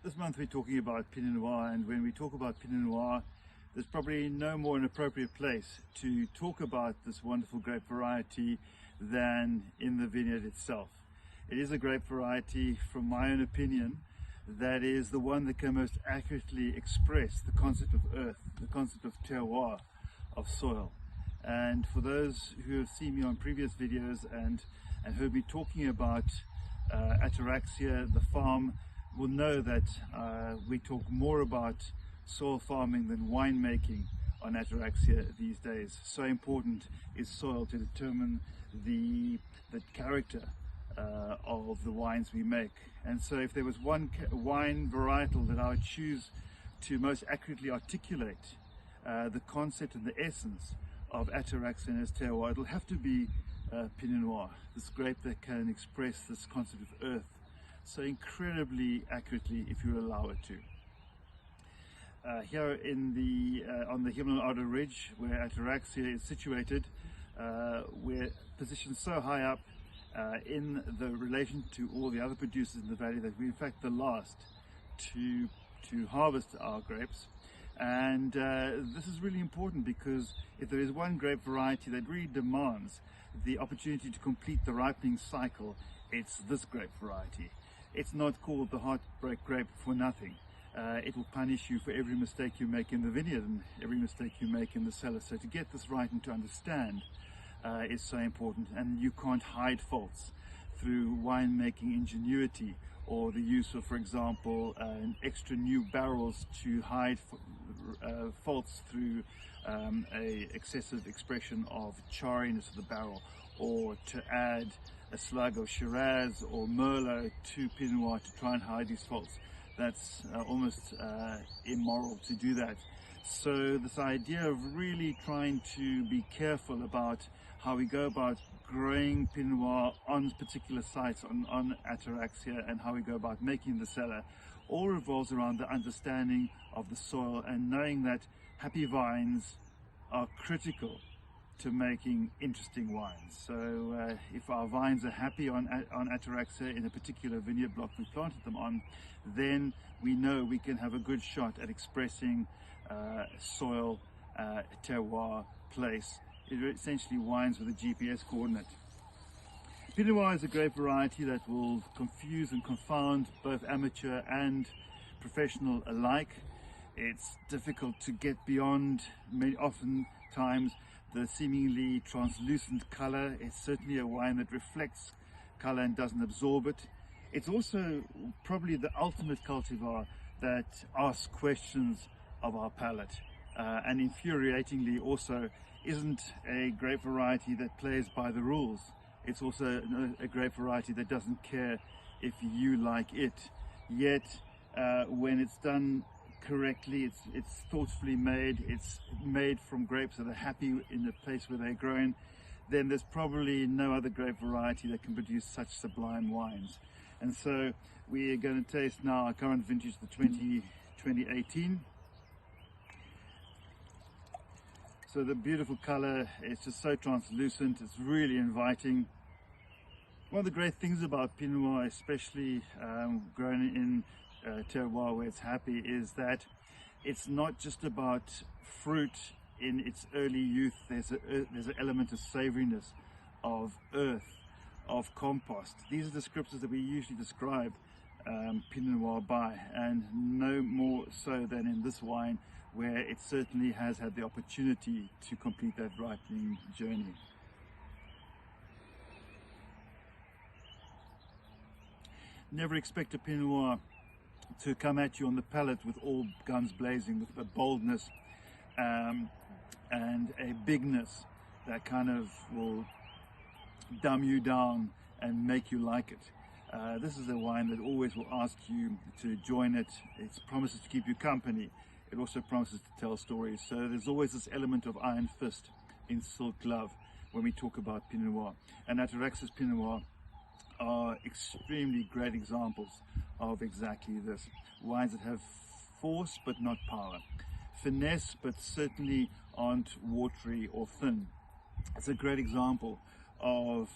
This month we're talking about Pinot Noir, and when we talk about Pinot Noir, there's probably no more an appropriate place to talk about this wonderful grape variety than in the vineyard itself. It is a grape variety, from my own opinion, that is the one that can most accurately express the concept of earth, the concept of terroir, of soil. And for those who have seen me on previous videos and heard me talking about Ataraxia, the farm, will know that we talk more about soil farming than winemaking on Ataraxia these days. So important is soil to determine the character of the wines we make. And so if there was one wine varietal that I would choose to most accurately articulate the concept and the essence of Ataraxia and its terroir, it'll have to be Pinot Noir, this grape that can express this concept of earth so incredibly accurately if you allow it to. Here in on the Himmeln Ridge, where Ataraxia is situated, we're positioned so high up in the relation to all the other producers in the valley that we're in fact the last to harvest our grapes. And this is really important, because if there is one grape variety that really demands the opportunity to complete the ripening cycle, it's this grape variety. It's not called the heartbreak grape for nothing. It will punish you for every mistake you make in the vineyard and every mistake you make in the cellar. So to get this right and to understand is so important, and you can't hide faults through winemaking ingenuity or the use of, for example, extra new barrels to hide faults through a excessive expression of charriness of the barrel, or to add a slug of Shiraz or Merlot to Pinot Noir to try and hide these faults. That's almost immoral to do that. So this idea of really trying to be careful about how we go about growing Pinot Noir on particular sites on Ataraxia, and how we go about making the cellar, all revolves around the understanding of the soil and knowing that happy vines are critical to making interesting wines. So if our vines are happy on Ataraxia in a particular vineyard block we planted them on, then we know we can have a good shot at expressing soil, terroir, place. It essentially wines with a GPS coordinate. Pinot Noir is a grape variety that will confuse and confound both amateur and professional alike. It's difficult to get beyond, oftentimes, the seemingly translucent color. It's certainly a wine that reflects color and doesn't absorb it. It's also probably the ultimate cultivar that asks questions of our palate, and infuriatingly also isn't a grape variety that plays by the rules. It's also a grape variety that doesn't care if you like it. Yet when it's done correctly, it's thoughtfully made, it's made from grapes that are happy in the place where they're grown, then there's probably no other grape variety that can produce such sublime wines. And so we are going to taste now our current vintage, the 2018. So the beautiful color, it's just so translucent, it's really inviting. One of the great things about Pinot Noir, especially grown in terroir where it's happy, is that it's not just about fruit in its early youth. There's an element of savoriness, of earth, of compost. These are descriptors that we usually describe Pinot Noir by, and no more so than in this wine, where it certainly has had the opportunity to complete that ripening journey. Never expect a Pinot Noir to come at you on the palate with all guns blazing, with a boldness and a bigness that kind of will dumb you down and make you like it. This is a wine that always will ask you to join it. It promises to keep you company. It also promises to tell stories. So there's always this element of iron fist in silk glove when we talk about Pinot Noir. And Ataraxia's Pinot Noir are extremely great examples of exactly this. Wines that have force but not power, finesse but certainly aren't watery or thin. It's a great example of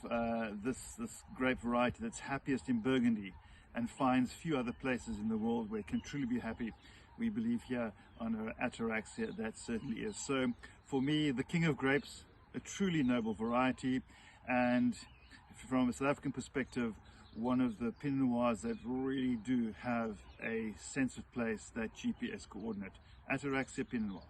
this grape variety that's happiest in Burgundy and finds few other places in the world where it can truly be happy. We believe here on our Ataraxia that certainly is. So for me, the king of grapes, a truly noble variety, and from a South African perspective, one of the Pinot Noirs that really do have a sense of place, that GPS coordinate. Ataraxia Pinot Noir.